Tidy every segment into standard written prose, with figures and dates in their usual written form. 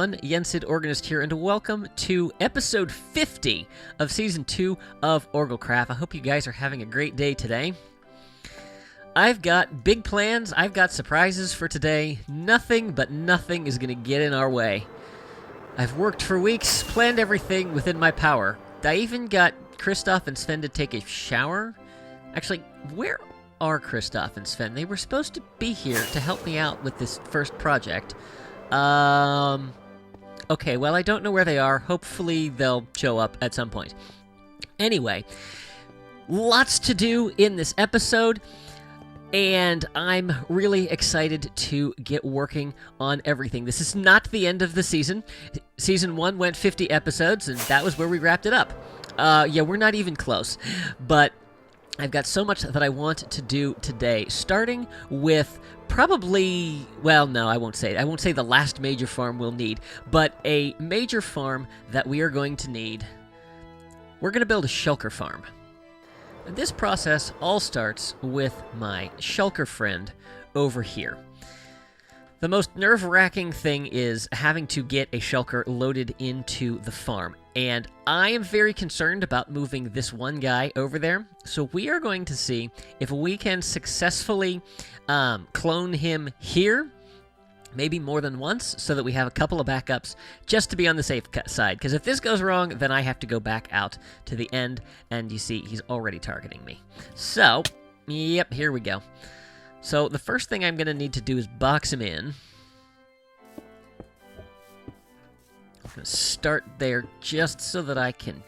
everyone, Yensid Organist here, and welcome to episode 50 of Season 2 of OrgelCraft. I hope you guys are having a great day today. I've got big plans, I've got surprises for today. Nothing but nothing is going to get in our way. I've worked for weeks, planned everything within my power. I even got Kristoff and Sven to take a shower. Actually, where are Kristoff and Sven? They were supposed to be here to help me out with this first project. Okay, well, I don't know where they are. Hopefully they'll show up at some point. Anyway, lots to do in this episode, and I'm really excited to get working on everything. This is not the end of the season. Season 1 went 50 episodes, and that was where we wrapped it up. Yeah, we're not even close, but I've got so much that I want to do today, starting with probably, well, no, I won't say it. I won't say the last major farm we'll need, but a major farm that we are going to need. We're going to build a Shulker farm. This process all starts with my Shulker friend over here. The most nerve-wracking thing is having to get a Shulker loaded into the farm, and I am very concerned about moving this one guy over there, so we are going to see if we can successfully clone him here, maybe more than once, so that we have a couple of backups just to be on the safe side, because if this goes wrong, then I have to go back out to the end, and you see, he's already targeting me. So, yep, here we go. So the first thing I'm going to need to do is box him in. I'm going to start there just so that I can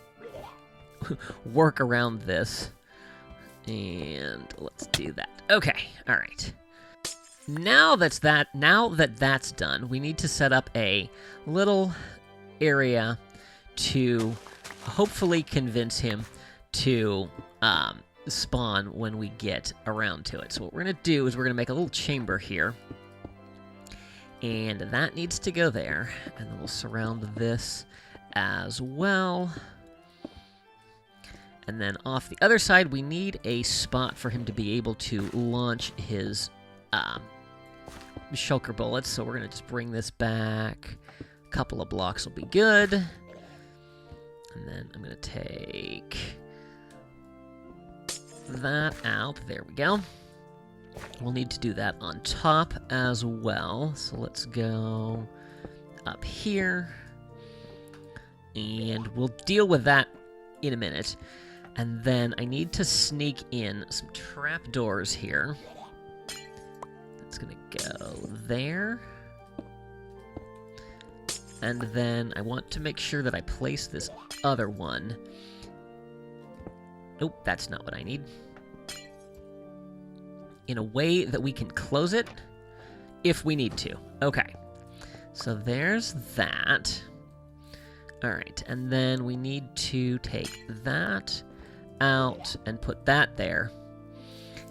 work around this. And let's do that. Okay, all right. Now that that's done, we need to set up a little area to hopefully convince him to spawn when we get around to it. So what we're going to do is we're going to make a little chamber here. And that needs to go there. And then we'll surround this as well. And then off the other side, we need a spot for him to be able to launch his Shulker bullets. So we're going to just bring this back. A couple of blocks will be good. And then I'm going to take that out. There we go. We'll need to do that on top as well. So let's go up here. And we'll deal with that in a minute. And then I need to sneak in some trapdoors here. That's going to go there. And then I want to make sure that I place this other one. Nope, that's not what I need. In a way that we can close it if we need to. Okay, so there's that. All right, and then we need to take that out and put that there.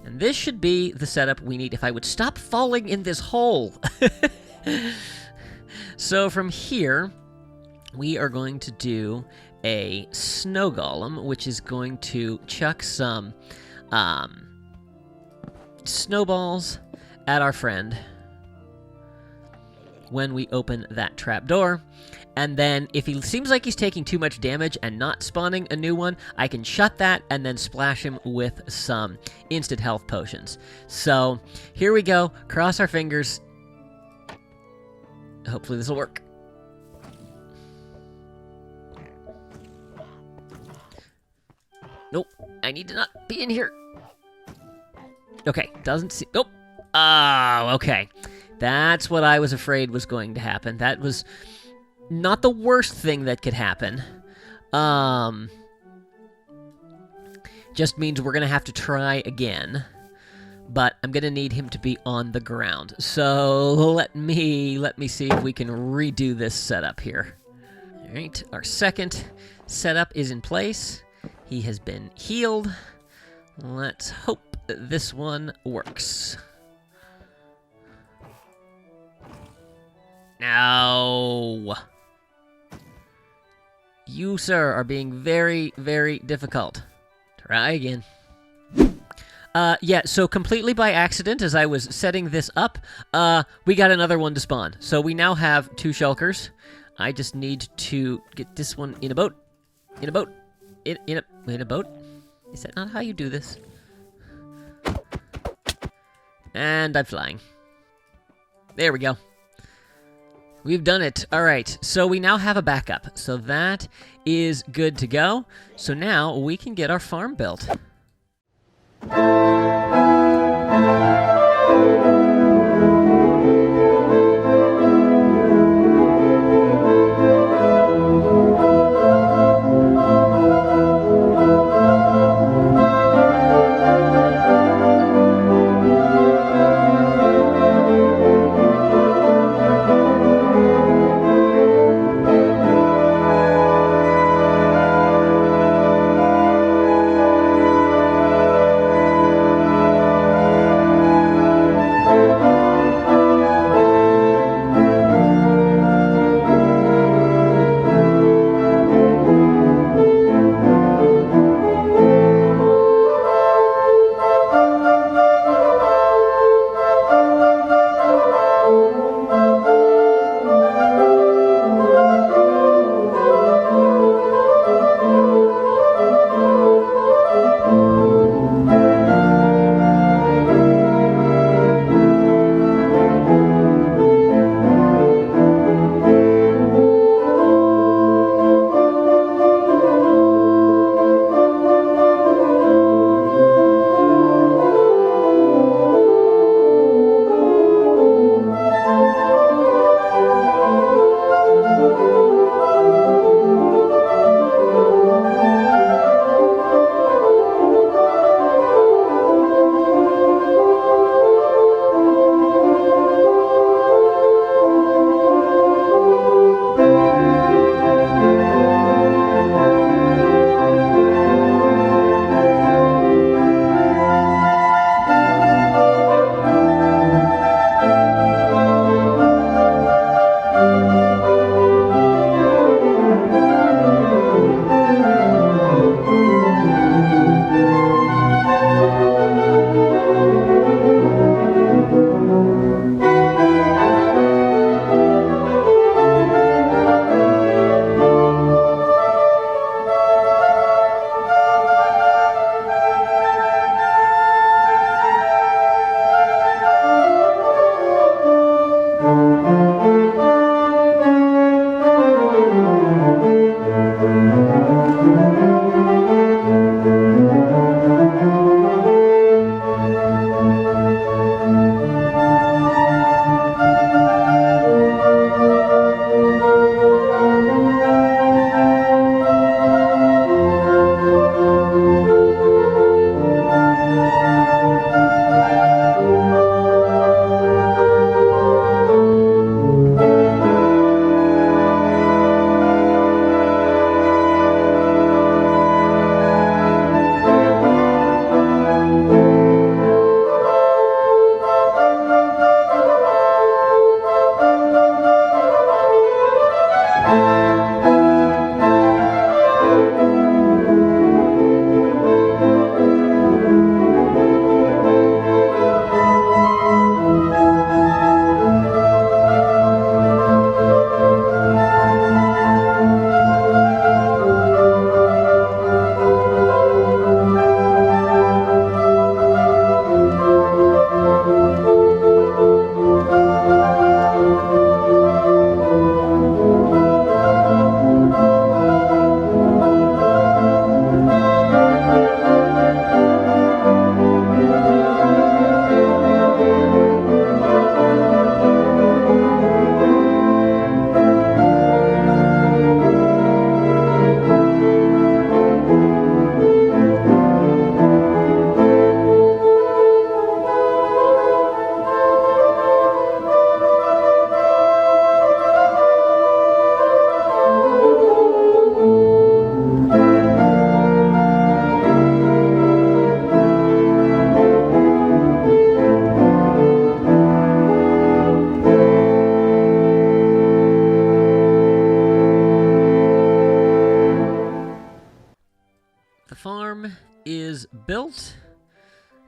And this should be the setup we need if I would stop falling in this hole. So from here, we are going to do a snow golem, which is going to chuck some snowballs at our friend when we open that trapdoor. And then if he seems like he's taking too much damage and not spawning a new one, I can shut that and then splash him with some instant health potions. So here we go. Cross our fingers. Hopefully this will work. Nope, I need to not be in here. Okay, doesn't see... Nope. Oh, okay. That's what I was afraid was going to happen. That was not the worst thing that could happen. Just means we're going to have to try again. But I'm going to need him to be on the ground. So let me see if we can redo this setup here. All right, our second setup is in place. He has been healed. Let's hope that this one works. No. You, sir, are being very, very difficult. Try again. Yeah, so completely by accident, as I was setting this up, we got another one to spawn. So we now have 2 shulkers. I just need to get this one in a boat. In a boat. In a boat? Is that not how you do this? And I'm flying. There we go. We've done it. All right, so we now have a backup. So that is good to go. So now we can get our farm built. farm is built.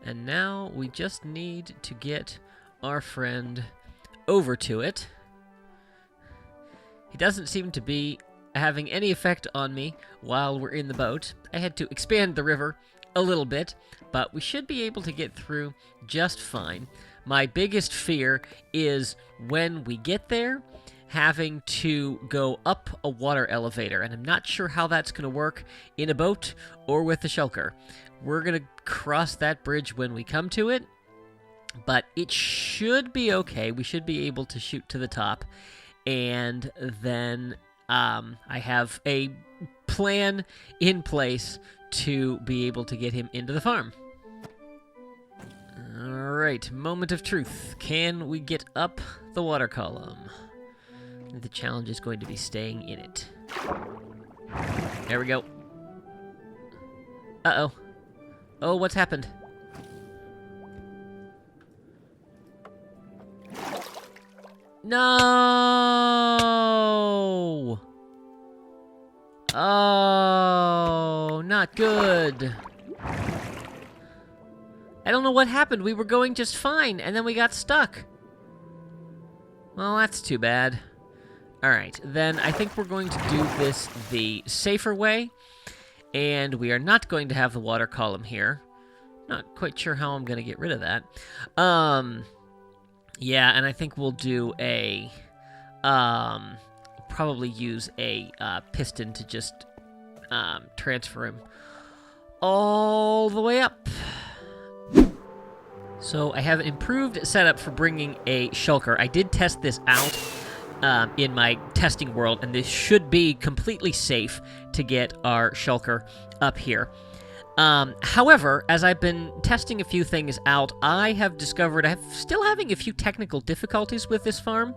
And now we just need to get our friend over to it. He doesn't seem to be having any effect on me while we're in the boat. I had to expand the river a little bit, but we should be able to get through just fine. My biggest fear is when we get there, having to go up a water elevator, and I'm not sure how that's going to work in a boat or with the Shulker. We're going to cross that bridge when we come to it, but it should be okay. We should be able to shoot to the top, and then I have a plan in place to be able to get him into the farm. Alright, moment of truth. Can we get up the water column? The challenge is going to be staying in it. There we go. Uh-oh. Oh, what's happened? No! Oh, not good. I don't know what happened. We were going just fine, and then we got stuck. Well, that's too bad. Alright, then I think we're going to do this the safer way, and we are not going to have the water column here. Not quite sure how I'm going to get rid of that. Yeah, and I think we'll do a, probably use a piston to just transfer him all the way up. So I have an improved setup for bringing a Shulker. I did test this out in my testing world, and this should be completely safe to get our Shulker up here. However, as I've been testing a few things out, I have discovered I'm still having a few technical difficulties with this farm,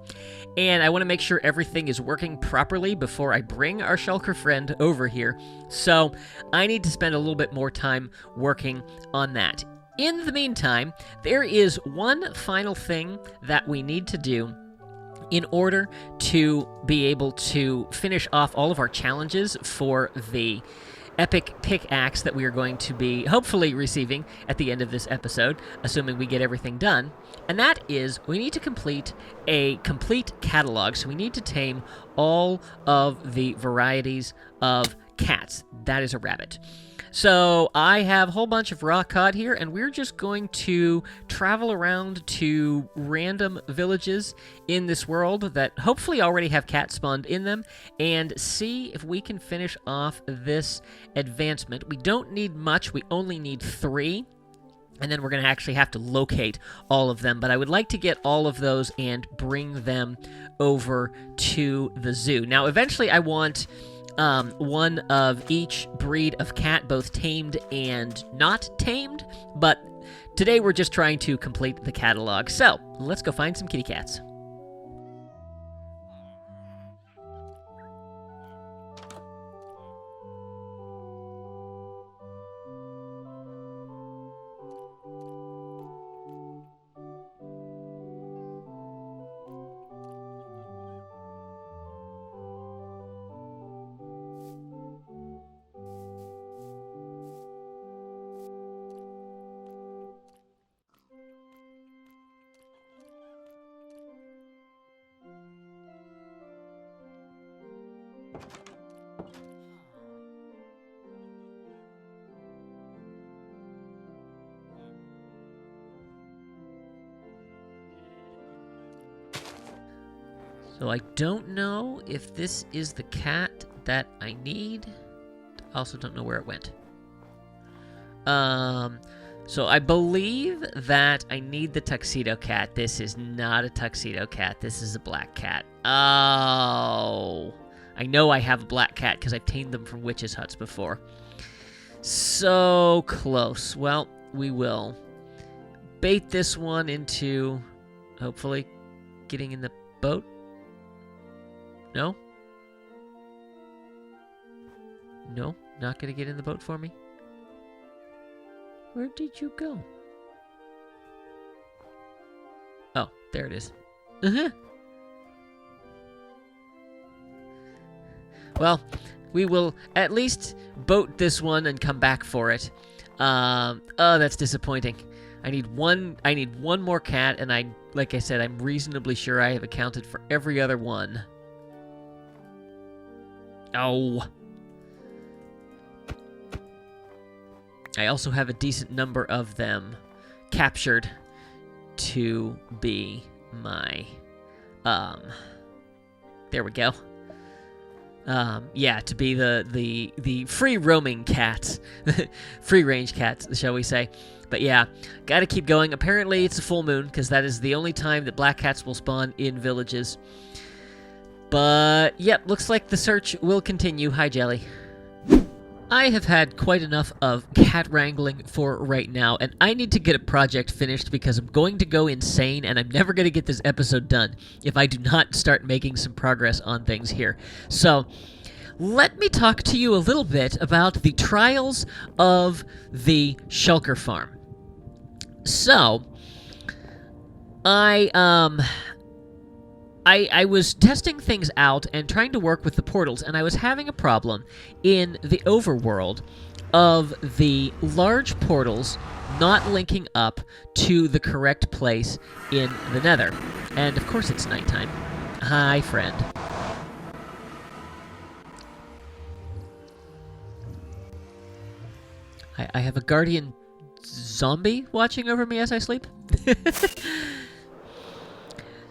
and I want to make sure everything is working properly before I bring our Shulker friend over here. So I need to spend a little bit more time working on that. In the meantime, there is one final thing that we need to do in order to be able to finish off all of our challenges for the epic pickaxe that we are going to be hopefully receiving at the end of this episode, assuming we get everything done. And that is, we need to complete a complete catalog. So we need to tame all of the varieties of cats. That is a rabbit. So I have a whole bunch of raw cod here, and we're just going to travel around to random villages in this world that hopefully already have cats spawned in them, and see if we can finish off this advancement. We don't need much, we only need 3. And then we're going to actually have to locate all of them. But I would like to get all of those and bring them over to the zoo. Now, eventually I want one of each breed of cat, both tamed and not tamed, but today we're just trying to complete the catalog. So, let's go find some kitty cats. So I don't know if this is the cat that I need. Also don't know where it went. So I believe that I need the tuxedo cat. This is not a tuxedo cat. This is a black cat. Oh. I know I have a black cat because I've tamed them from witches' huts before. So close. Well, we will bait this one into, hopefully, getting in the boat. No? No? Not gonna get in the boat for me? Where did you go? Oh, there it is. Well, we will at least boat this one and come back for it. Oh, that's disappointing. I need one more cat, and like I said, I'm reasonably sure I have accounted for every other one. Oh. I also have a decent number of them captured to be my, there we go. Yeah, to be the free roaming cats, free range cats, shall we say. But yeah, gotta keep going. Apparently it's a full moon, because that is the only time that black cats will spawn in villages. But, yep, looks like the search will continue. Hi, Jelly. I have had quite enough of cat wrangling for right now, and I need to get a project finished because I'm going to go insane, and I'm never going to get this episode done if I do not start making some progress on things here. So, let me talk to you a little bit about the trials of the Shulker farm. So, I was testing things out and trying to work with the portals, and I was having a problem in the overworld of the large portals not linking up to the correct place in the nether. And of course it's nighttime. Hi, friend. I have a guardian zombie watching over me as I sleep.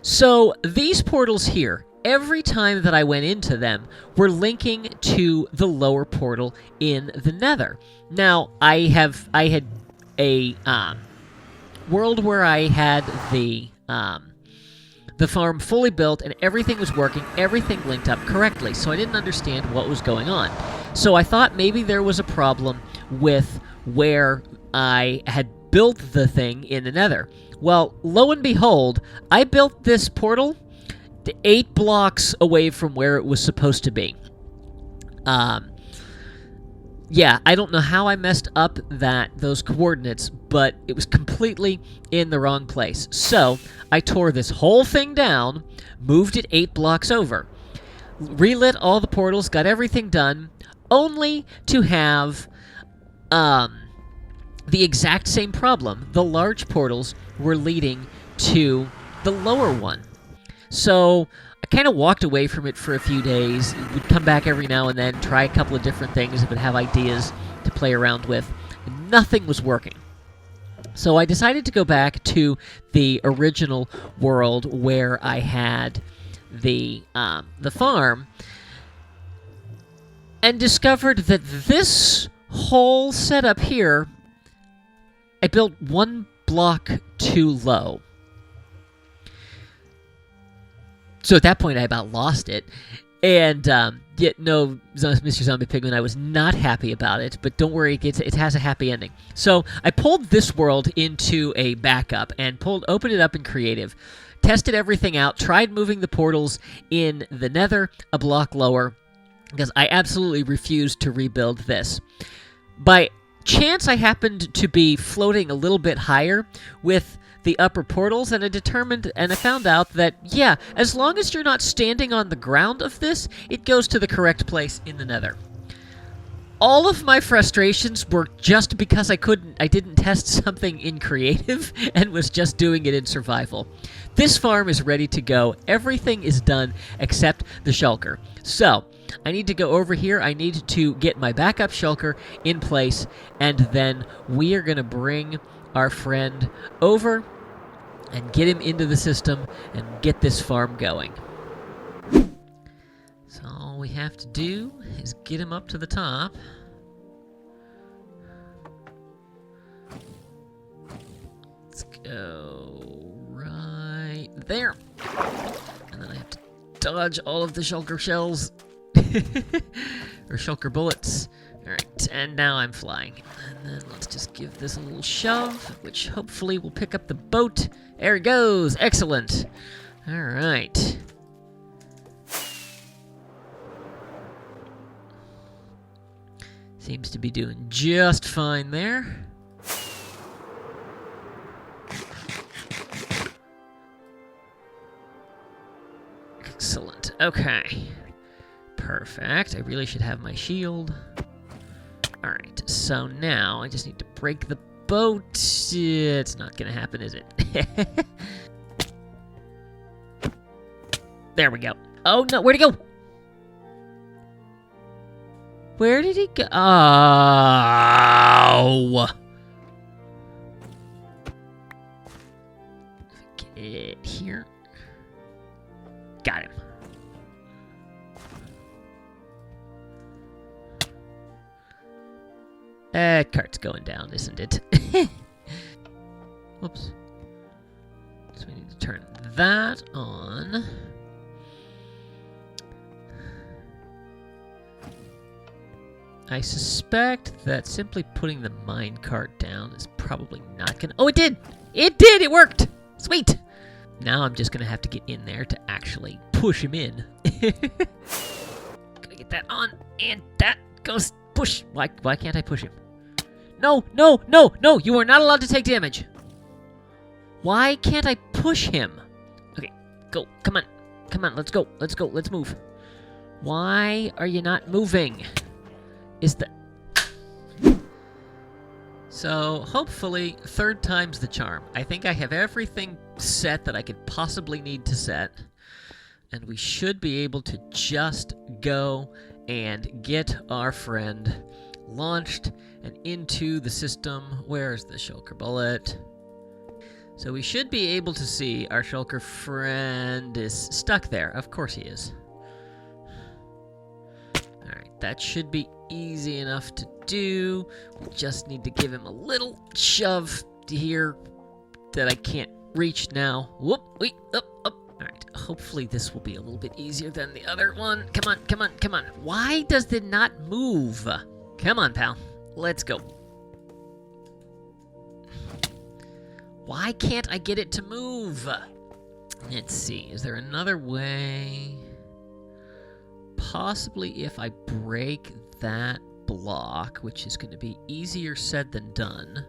So, these portals here, every time that I went into them, were linking to the lower portal in the nether. Now, I had a world where I had the farm fully built and everything was working, everything linked up correctly, so I didn't understand what was going on. So I thought maybe there was a problem with where I had built the thing in the nether. Well, lo and behold, I built this portal 8 blocks away from where it was supposed to be. Yeah, I don't know how I messed up those coordinates, but it was completely in the wrong place. So, I tore this whole thing down, moved it 8 blocks over, relit all the portals, got everything done, only to have the exact same problem. The large portals were leading to the lower one. So I kind of walked away from it for a few days, would come back every now and then, try a couple of different things, would have ideas to play around with, and nothing was working. So I decided to go back to the original world where I had the farm, and discovered that this whole setup here, I built 1 block too low. So at that point, I about lost it. And, yet, no, Mr. Zombie Pigman, I was not happy about it, but don't worry, it has a happy ending. So I pulled this world into a backup and opened it up in creative, tested everything out, tried moving the portals in the nether a block lower, because I absolutely refused to rebuild this. By chance, I happened to be floating a little bit higher with the upper portals, and I found out that, yeah, as long as you're not standing on the ground of this, it goes to the correct place in the nether. All of my frustrations were just because I didn't test something in creative and was just doing it in survival. This farm is ready to go. Everything is done except the shulker. So, I need to go over here. I need to get my backup shulker in place, and then we are going to bring our friend over and get him into the system and get this farm going. So all we have to do is get him up to the top. Let's go right there. And then I have to dodge all of the shulker shells. Or shulker bullets. Alright, and now I'm flying. And then let's just give this a little shove, which hopefully will pick up the boat. There it goes! Excellent! Alright. Seems to be doing just fine there. Excellent. Okay. Perfect. I really should have my shield. Alright, so now I just need to break the boat. It's not gonna happen, is it? There we go. Oh, no, where'd he go? Where did he go? Oh! Get here. Got him. Cart's going down, isn't it? Whoops. So we need to turn that on. I suspect that simply putting the minecart down is probably not gonna... Oh, it did! It did! It worked! Sweet! Now I'm just gonna have to get in there to actually push him in. Gotta get that on, and that goes... Push! Why can't I push him? No! No! No! No! You are not allowed to take damage! Why can't I push him? Okay, go. Come on. Come on, let's go. Let's go. Let's move. Why are you not moving? Is the... So, hopefully, third time's the charm. I think I have everything set that I could possibly need to set. And we should be able to just go and get our friend launched and into the system. Where's the Shulker bullet? So we should be able to see our Shulker friend is stuck there. Of course he is. Alright, that should be easy enough to do. We just need to give him a little shove here that I can't reach now. Whoop, wait, up. Alright, hopefully this will be a little bit easier than the other one. Come on, come on, come on. Why does it not move? Come on, pal. Let's go. Why can't I get it to move? Let's see. Is there another way? Possibly if I break that block, which is going to be easier said than done.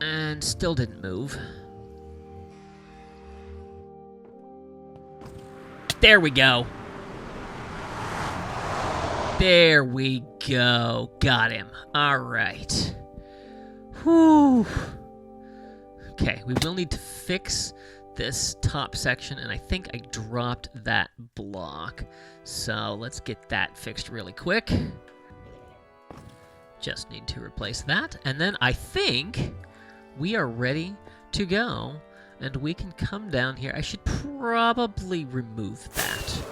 And still didn't move. There we go. There we go. Got him. All right. Whew. Okay, we will need to fix this top section, and I think I dropped that block. So let's get that fixed really quick. Just need to replace that, and then I think we are ready to go, and we can come down here. I should probably remove that,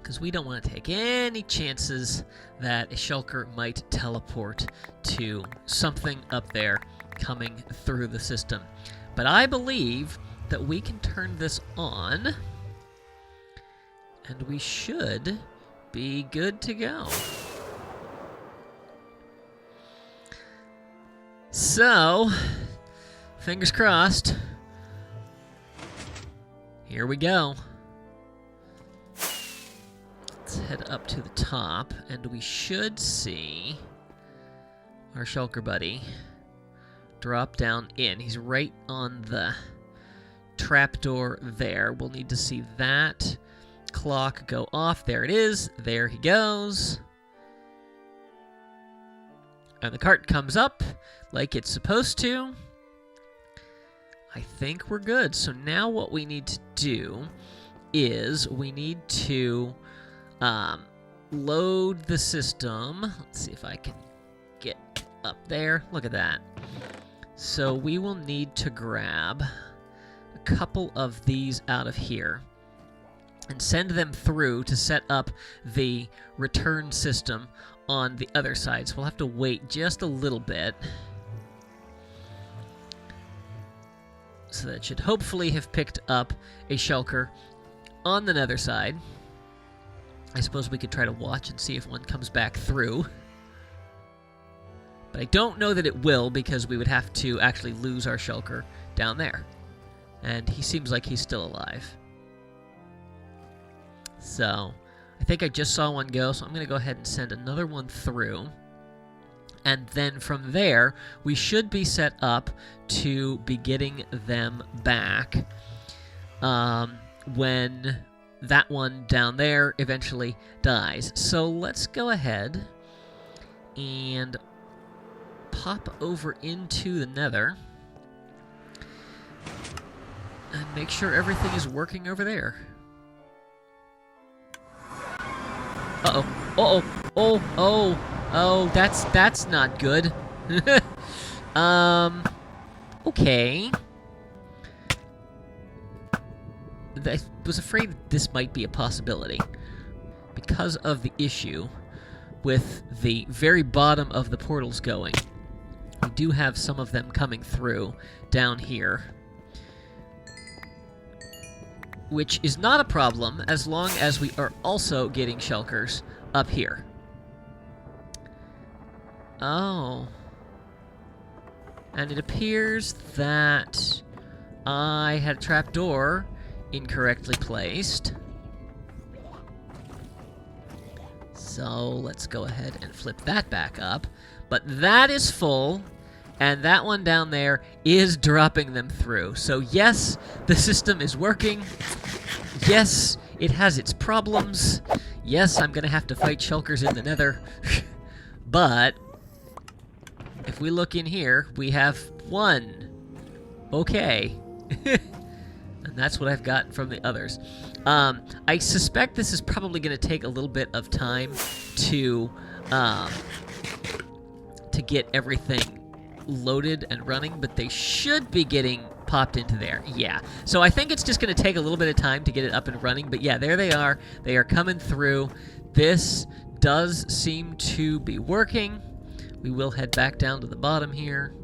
because we don't want to take any chances that a Shulker might teleport to something up there coming through the system. But I believe that we can turn this on, and we should be good to go. So, fingers crossed. Here we go. Let's head up to the top, and we should see our Shulker buddy drop down in. He's right on the trapdoor there. We'll need to see that clock go off. There it is. There he goes. And the cart comes up like it's supposed to. I think we're good. So now what we need to do is we need to load the system. Let's see if I can get up there. Look at that. So we will need to grab a couple of these out of here and send them through to set up the return system on the other side. So we'll have to wait just a little bit. So that should hopefully have picked up a Shulker on the nether side. I suppose we could try to watch and see if one comes back through. But I don't know that it will, because we would have to actually lose our Shulker down there. And he seems like he's still alive. So I think I just saw one go, so I'm going to go ahead and send another one through. And then from there, we should be set up to be getting them back when that one down there eventually dies. So let's go ahead and pop over into the Nether and make sure everything is working over there. Uh-oh. Uh-oh. Oh, oh, oh, that's not good. Okay. I was afraid this might be a possibility because of the issue with the very bottom of the portals going. We do have some of them coming through down here, which is not a problem as long as we are also getting shulkers up here. Oh. And it appears that I had a trapdoor incorrectly placed. So let's go ahead and flip that back up. But that is full, and that one down there is dropping them through. So yes, the system is working. Yes, it has its problems. Yes, I'm going to have to fight shulkers in the Nether. But if we look in here, we have one. Okay. And that's what I've got from the others. I suspect this is probably going to take a little bit of time to get everything loaded and running, but they should be getting popped into there. Yeah. So I think it's just going to take a little bit of time to get it up and running, but yeah, there they are. They are coming through. This does seem to be working. We will head back down to the bottom here.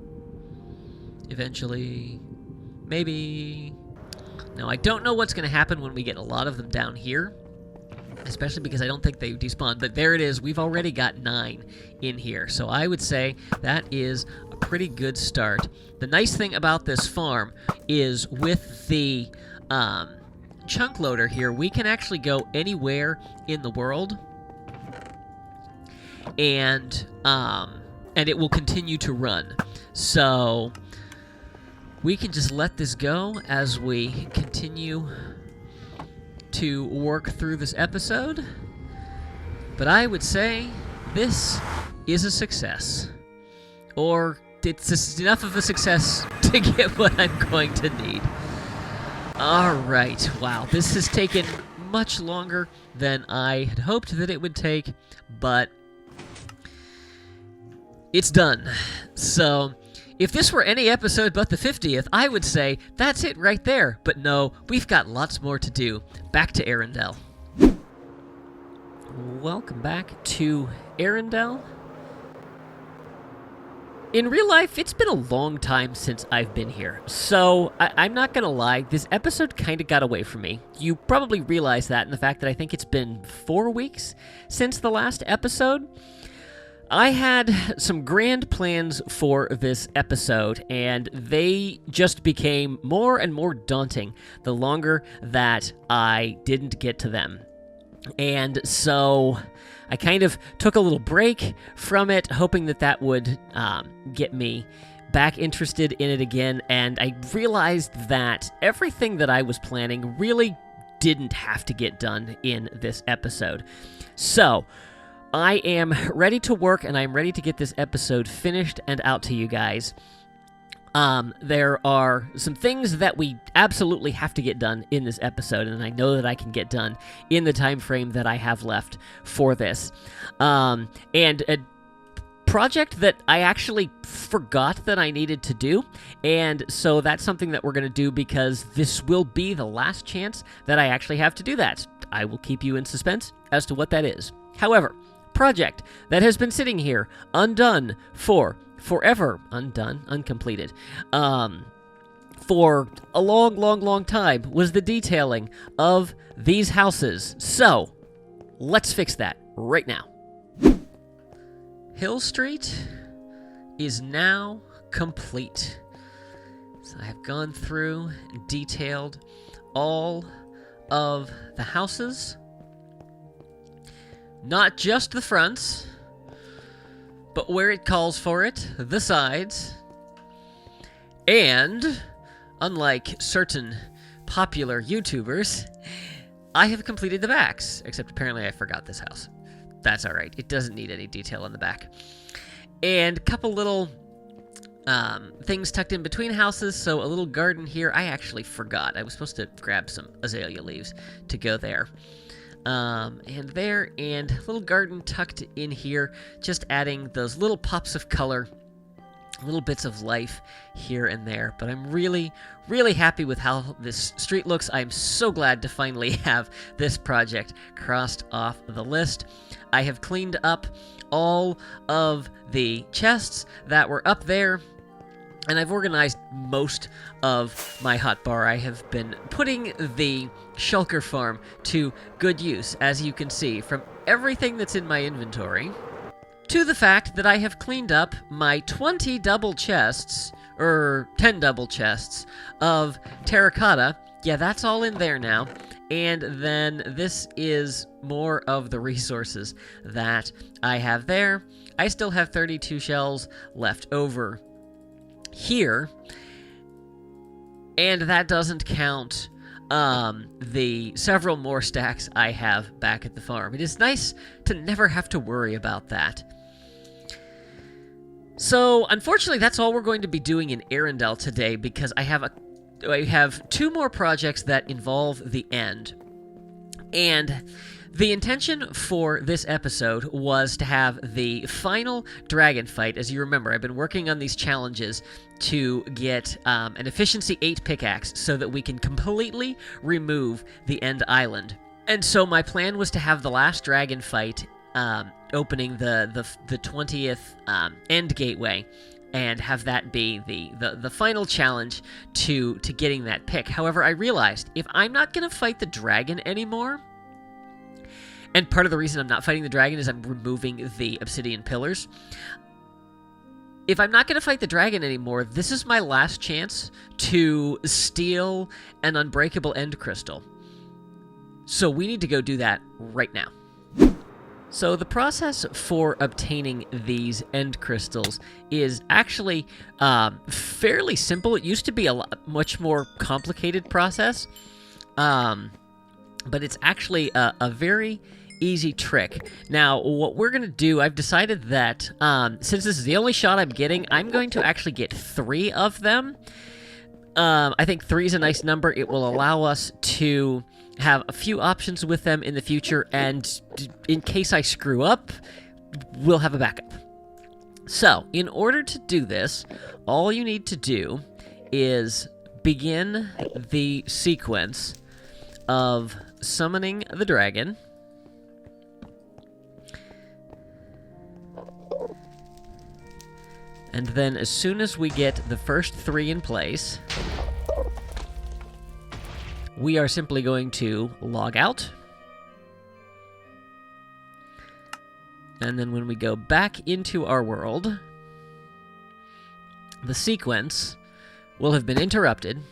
Eventually. Maybe. Now, I don't know what's going to happen when we get a lot of them down here, especially because I don't think they despawn, but there it is. We've already got 9 in here, so I would say that is a pretty good start. The nice thing about this farm is with the chunk loader here, we can actually go anywhere in the world, and it will continue to run. So we can just let this go as we continue to work through this episode. But I would say this is a success. Or it's just enough of a success to get what I'm going to need. Alright, wow, this has taken much longer than I had hoped that it would take, but it's done. So if this were any episode but the 50th, I would say that's it right there. But no, we've got lots more to do. Back to Arendelle. Welcome back to Arendelle. In real life, it's been a long time since I've been here, so I'm not gonna lie, this episode kind of got away from me. You probably realize that in the fact that I think it's been 4 weeks since the last episode. I had some grand plans for this episode, and they just became more and more daunting the longer that I didn't get to them. And so I kind of took a little break from it, hoping that that would get me back interested in it again, and I realized that everything that I was planning really didn't have to get done in this episode. So I am ready to work, and I'm ready to get this episode finished and out to you guys. There are some things that we absolutely have to get done in this episode, and I know that I can get done in the time frame that I have left for this. And a project that I actually forgot that I needed to do, and so that's something that we're going to do because this will be the last chance that I actually have to do that. I will keep you in suspense as to what that is. However, project that has been sitting here undone for forever, uncompleted, for a long time was the detailing of these houses. So let's fix that right now. Hill Street is now complete. So I have gone through and detailed all of the houses. Not just the fronts, but where it calls for it, the sides. And, unlike certain popular YouTubers, I have completed the backs, except apparently I forgot this house. That's alright. It doesn't need any detail on the back. And a couple little things tucked in between houses, so a little garden here. I actually forgot. I was supposed to grab some azalea leaves to go there. And there, and a little garden tucked in here, just adding those little pops of color, little bits of life here and there. But I'm really, really happy with how this street looks. I'm so glad to finally have this project crossed off the list. I have cleaned up all of the chests that were up there, and I've organized most of my hotbar. I have been putting the Shulker farm to good use, as you can see, from everything that's in my inventory, to the fact that I have cleaned up my 20 double chests, or 10 double chests, of terracotta. Yeah, that's all in there now. And then this is more of the resources that I have there. I still have 32 shells left over here, and that doesn't count the several more stacks I have back at the farm. It is nice to never have to worry about that. So, unfortunately, that's all we're going to be doing in Arendelle today, because I have 2 more projects that involve the end. And the intention for this episode was to have the final dragon fight. As you remember, I've been working on these challenges to get an efficiency 8 pickaxe so that we can completely remove the end island. And so my plan was to have the last dragon fight opening the 20th end gateway, and have that be the final challenge to getting that pick. However, I realized if I'm not going to fight the dragon anymore, and part of the reason I'm not fighting the dragon is I'm removing the obsidian pillars. If I'm not going to fight the dragon anymore, this is my last chance to steal an Unbreakable End Crystal. So we need to go do that right now. So the process for obtaining these end crystals is actually fairly simple. It used to be a much more complicated process, but it's actually a very easy trick. Now, what we're going to do, I've decided that since this is the only shot I'm getting, I'm going to actually get 3 of them. I think 3 is a nice number. It will allow us to have a few options with them in the future, and in case I screw up, we'll have a backup. So, in order to do this, all you need to do is begin the sequence of summoning the dragon. And then as soon as we get the first 3 in place, we are simply going to log out. And then when we go back into our world, the sequence will have been interrupted,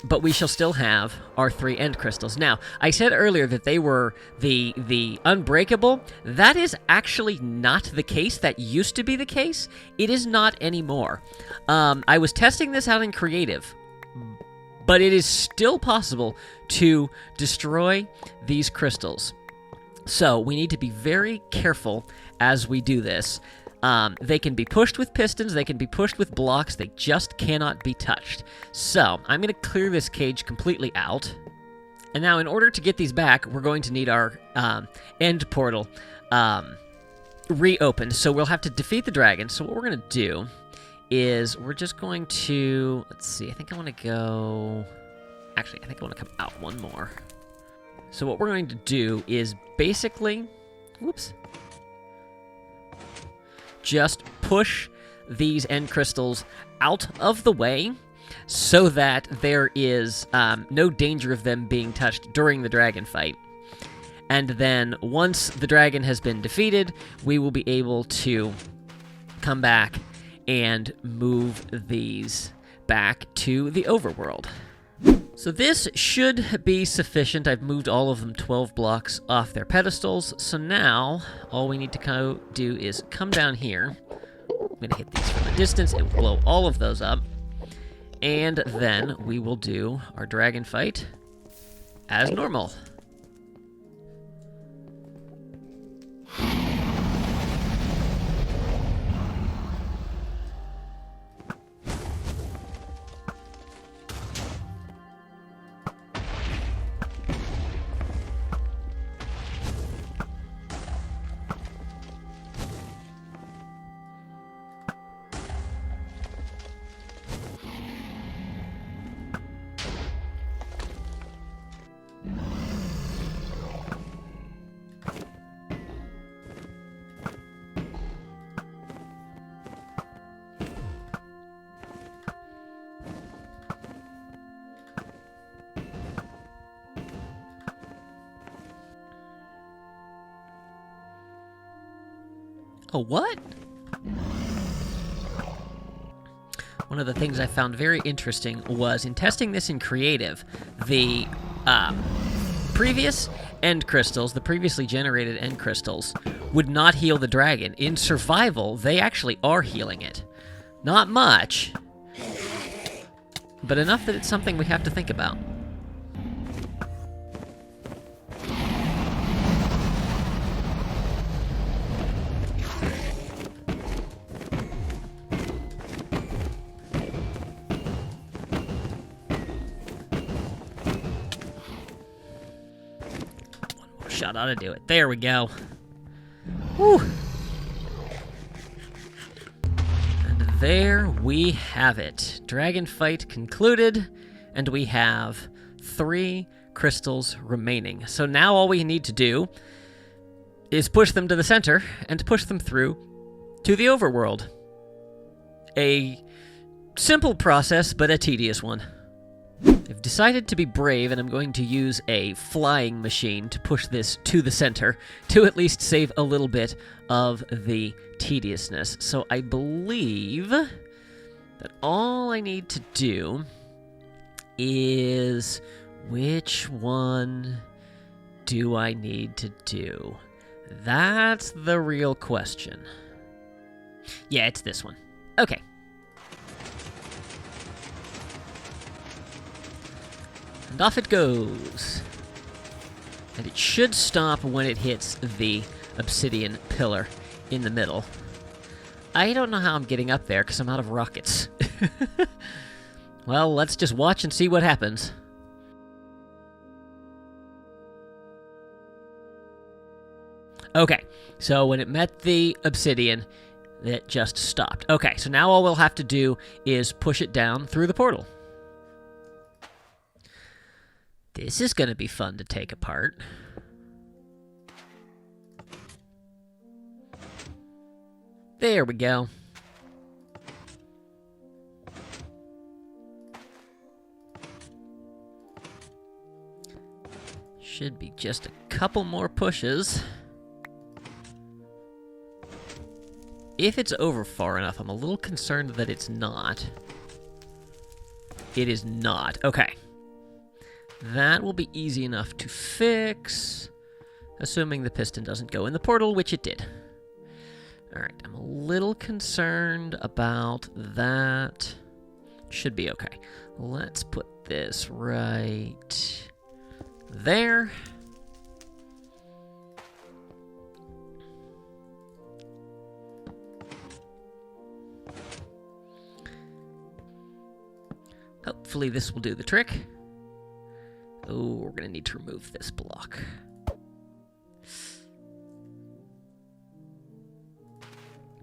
but we shall still have our 3 end crystals. Now, I said earlier that they were the unbreakable. That is actually not the case. That used to be the case. It is not anymore. I was testing this out in creative, but it is still possible to destroy these crystals. So we need to be very careful as we do this. They can be pushed with pistons, they can be pushed with blocks, they just cannot be touched. So I'm going to clear this cage completely out. And now in order to get these back, we're going to need our end portal reopened. So we'll have to defeat the dragon. So what we're going to do is we're just going to, let's see, I think I want to go, actually, I think I want to come out one more. So what we're going to do is basically, whoops, just push these end crystals out of the way so that there is no danger of them being touched during the dragon fight. And then once the dragon has been defeated, we will be able to come back and move these back to the overworld. So this should be sufficient. I've moved all of them 12 blocks off their pedestals. So now all we need to do is come down here. I'm going to hit these from a distance. It will blow all of those up. And then we will do our dragon fight as normal. Oh, what? One of the things I found very interesting was in testing this in creative, the previous end crystals, the previously generated end crystals, would not heal the dragon. In survival, they actually are healing it. Not much, but enough that it's something we have to think about. Shot ought to do it. There we go. Whew. And there we have it. Dragon fight concluded, and we have 3 crystals remaining. So now all we need to do is push them to the center and push them through to the overworld. A simple process, but a tedious one. I've decided to be brave, and I'm going to use a flying machine to push this to the center, to at least save a little bit of the tediousness. So I believe that all I need to do is... which one do I need to do? That's the real question. Yeah, it's this one. Okay. And off it goes. And it should stop when it hits the obsidian pillar in the middle. I don't know how I'm getting up there because I'm out of rockets. Well, let's just watch and see what happens. Okay, so when it met the obsidian, it just stopped. Okay, so now all we'll have to do is push it down through the portal. This is going to be fun to take apart. There we go. Should be just a couple more pushes. If it's over far enough, I'm a little concerned that it's not. It is not. Okay. That will be easy enough to fix, assuming the piston doesn't go in the portal, which it did. Alright, I'm a little concerned about that. Should be okay. Let's put this right there. Hopefully this will do the trick. Oh, we're going to need to remove this block.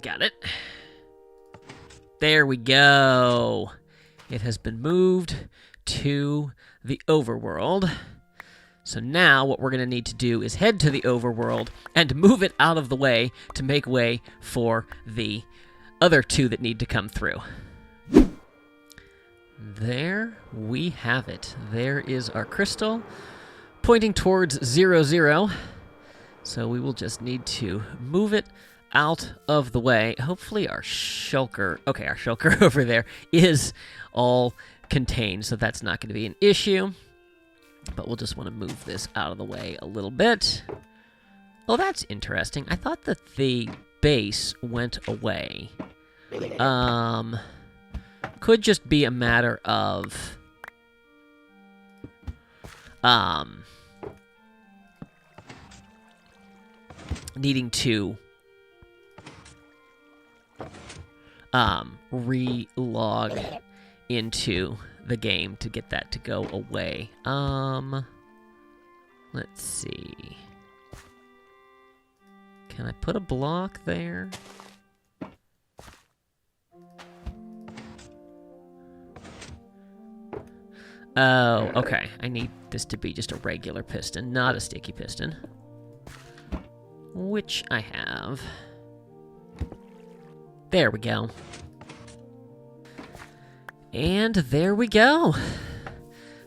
Got it. There we go. It has been moved to the overworld. So now what we're going to need to do is head to the overworld and move it out of the way to make way for the other 2 that need to come through. There we have it. There is our crystal pointing towards 0, 0. So we will just need to move it out of the way. Hopefully our shulker... Okay, our shulker over there is all contained, so that's not going to be an issue. But we'll just want to move this out of the way a little bit. Oh, that's interesting. I thought that the base went away. Could just be a matter of needing to re-log into the game to get that to go away. Let's see. Can I put a block there? Oh, okay. I need this to be just a regular piston, not a sticky piston. Which I have. There we go. And there we go.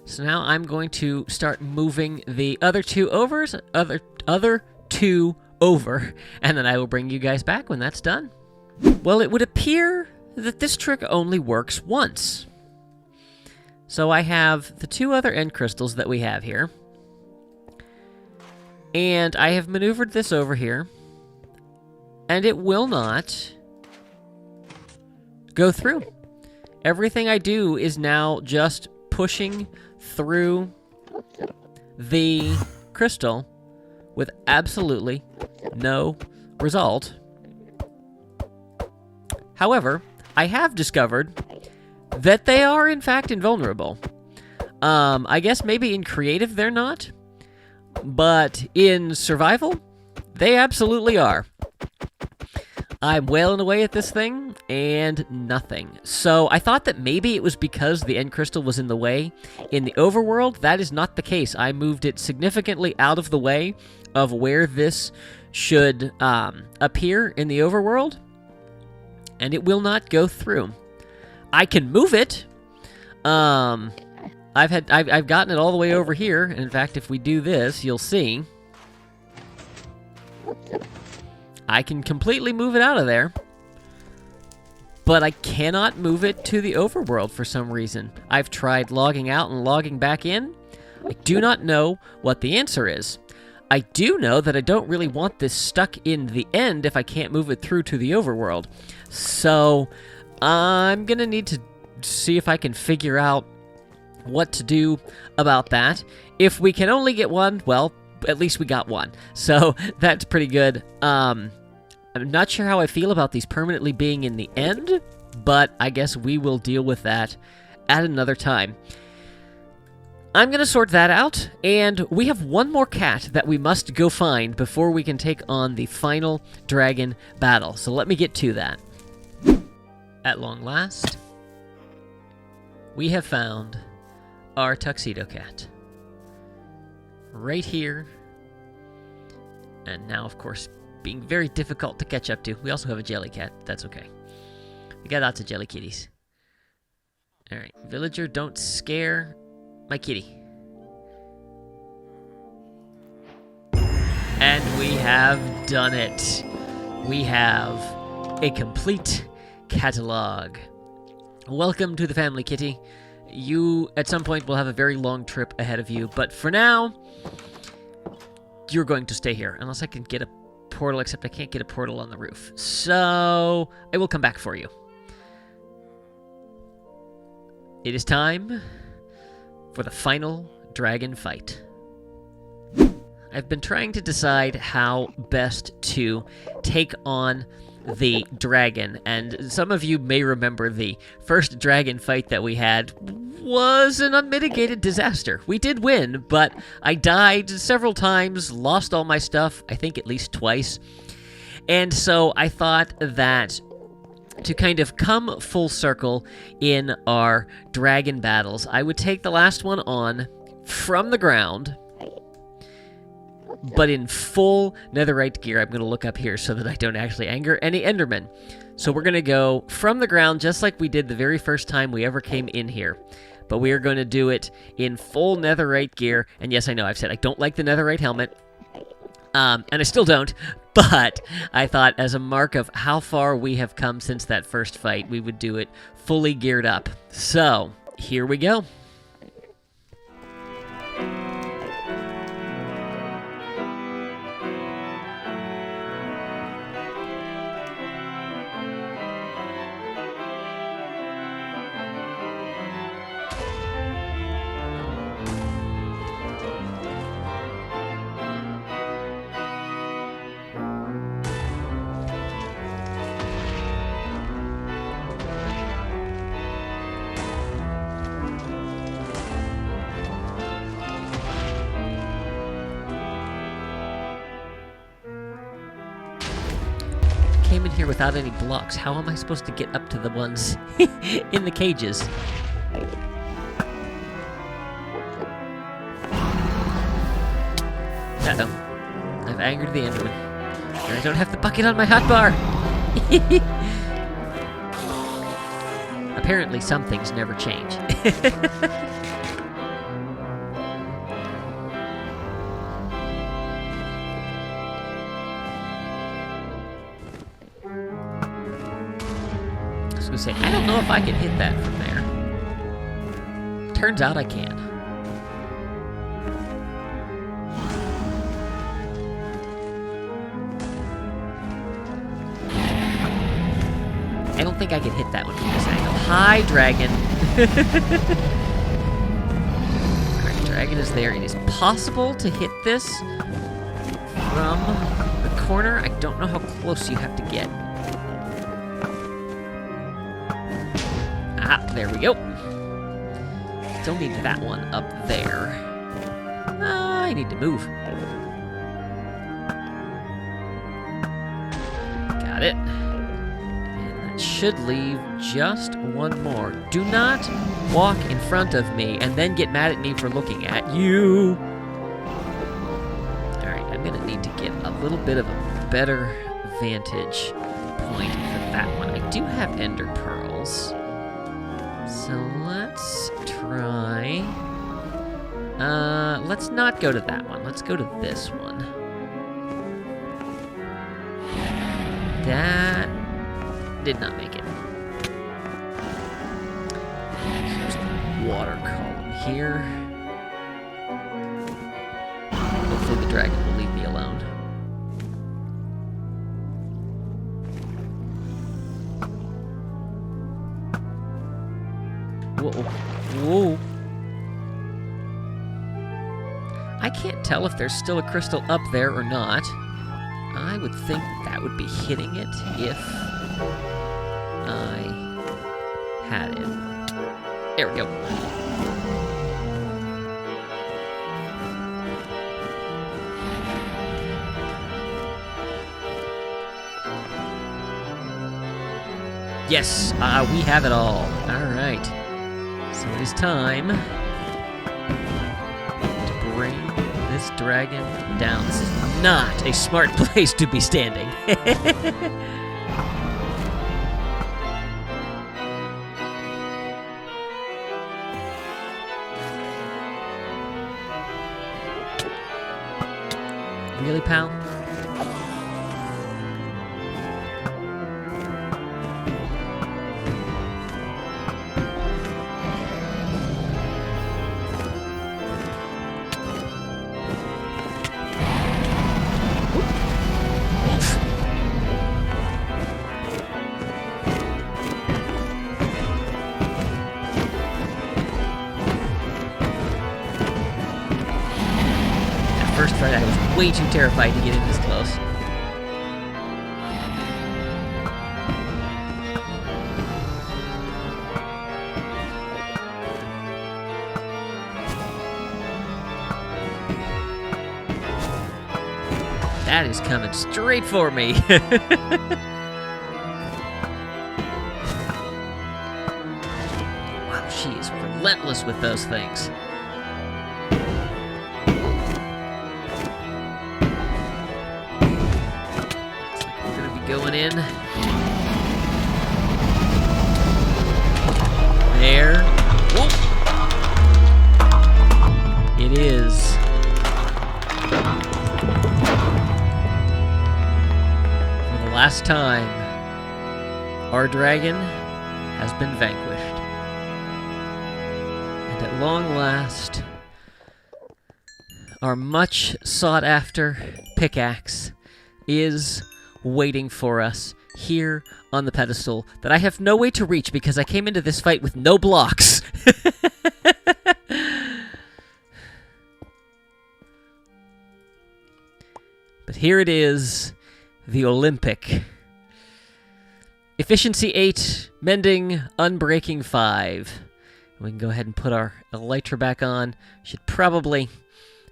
So now I'm going to start moving the other 2 overs, other 2 over, and then I will bring you guys back when that's done. Well, it would appear that this trick only works once. So I have the 2 other end crystals that we have here. And I have maneuvered this over here. And it will not go through. Everything I do is now just pushing through the crystal with absolutely no result. However, I have discovered that they are in fact invulnerable. I guess maybe in creative they're not, but in survival, they absolutely are. I'm wailing away at this thing, and nothing. So I thought that maybe it was because the end crystal was in the way. In the overworld, that is not the case. I moved it significantly out of the way of where this should appear in the overworld, and it will not go through. I can move it. I've gotten it all the way over here. And in fact, if we do this, you'll see I can completely move it out of there, but I cannot move it to the overworld for some reason. I've tried logging out and logging back in. I do not know what the answer is. I do know that I don't really want this stuck in the end if I can't move it through to the overworld. So I'm going to need to see if I can figure out what to do about that. If we can only get one, well, at least we got one. So that's pretty good. I'm not sure how I feel about these permanently being in the end, but I guess we will deal with that at another time. I'm going to sort that out, and we have one more cat that we must go find before we can take on the final dragon battle. So let me get to that. At long last, we have found our tuxedo cat. Right here. And now, of course, being very difficult to catch up to. We also have a jelly cat. That's okay. We got lots of jelly kitties. Alright, villager, don't scare my kitty. And we have done it. We have a complete catalog. Welcome to the family, kitty. You, at some point, will have a very long trip ahead of you, but for now, you're going to stay here, unless I can get a portal, except I can't get a portal on the roof. So, I will come back for you. It is time for the final dragon fight. I've been trying to decide how best to take on the dragon, and some of you may remember the first dragon fight that we had was an unmitigated disaster. We did win, but I died several times, lost all my stuff, I think at least twice, and so I thought that to kind of come full circle in our dragon battles, I would take the last one on from the ground, but in full netherite gear. I'm going to look up here so that I don't actually anger any endermen. So we're going to go from the ground just like we did the very first time we ever came in here. But we are going to do it in full netherite gear. And yes, I know I've said I don't like the netherite helmet. And I still don't. But I thought as a mark of how far we have come since that first fight, we would do it fully geared up. So, here we go. Came in here without any blocks. How am I supposed to get up to the ones in the cages? Uh-oh. I've angered the enderman. And I don't have the bucket on my hotbar! Apparently some things never change. gonna say, I don't know if I can hit that from there. Turns out I can. I don't think I can hit that one from this angle. Hi, dragon. Alright, dragon is there. It is possible to hit this from the corner. I don't know how close you have to get. Ah, there we go. Still need that one up there. I need to move. Got it. Should leave just one more. Do not walk in front of me and then get mad at me for looking at you. Alright, I'm gonna need to get a little bit of a better vantage point for that one. I do have ender pearls. So let's try... let's not go to that one. Let's go to this one. That... did not make it. Here's the water column here. Hopefully the dragon will leave me alone. Whoa. Whoa. I can't tell if there's still a crystal up there or not. I would think that would be hitting it if I had it. There we go. Yes, we have it all. All right. So it is time to bring this dragon down. This is not a smart place to be standing. Really, pal? First fight, I was way too terrified to get in this close. That is coming straight for me. Wow, she is relentless with those things. Going in. There. Whoa. It is. For the last time, our dragon has been vanquished. And at long last, our much sought after pickaxe is waiting for us here on the pedestal that I have no way to reach because I came into this fight with no blocks. But here it is, the Olympic. Efficiency 8, mending, unbreaking 5. We can go ahead and put our elytra back on. Should probably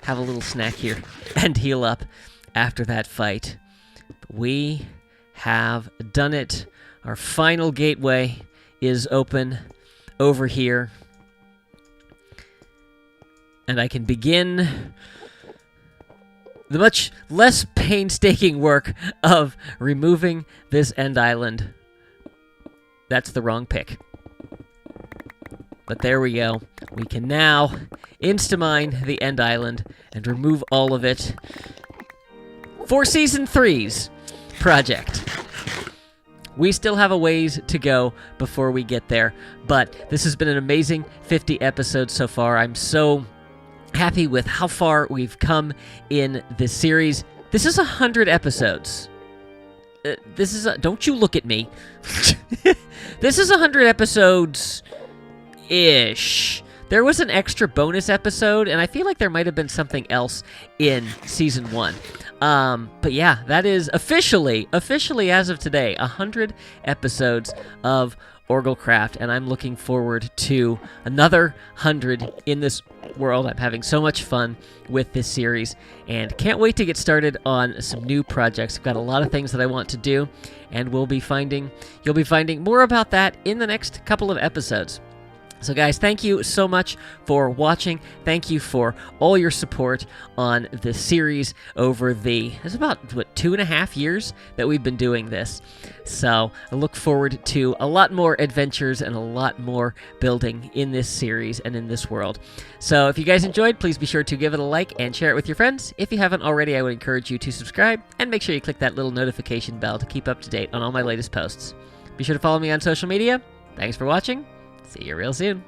have a little snack here and heal up after that fight. We have done it. Our final gateway is open over here. And I can begin the much less painstaking work of removing this end island. That's the wrong pick. But there we go. We can now insta-mine the end island and remove all of it for Season 3's project. We still have a ways to go before we get there, but this has been an amazing 50 episodes so far. I'm so happy with how far we've come in this series. This is 100 episodes. Don't you look at me. This is 100 episodes-ish. There was an extra bonus episode, and I feel like there might have been something else in Season 1. But yeah, that is officially as of today, 100 episodes of OrgelCraft, and I'm looking forward to another 100 in this world. I'm having so much fun with this series, and can't wait to get started on some new projects. I've got a lot of things that I want to do, and you'll be finding more about that in the next couple of episodes. So guys, thank you so much for watching. Thank you for all your support on this series over it's about, 2.5 years that we've been doing this. So I look forward to a lot more adventures and a lot more building in this series and in this world. So if you guys enjoyed, please be sure to give it a like and share it with your friends. If you haven't already, I would encourage you to subscribe and make sure you click that little notification bell to keep up to date on all my latest posts. Be sure to follow me on social media. Thanks for watching. See you real soon.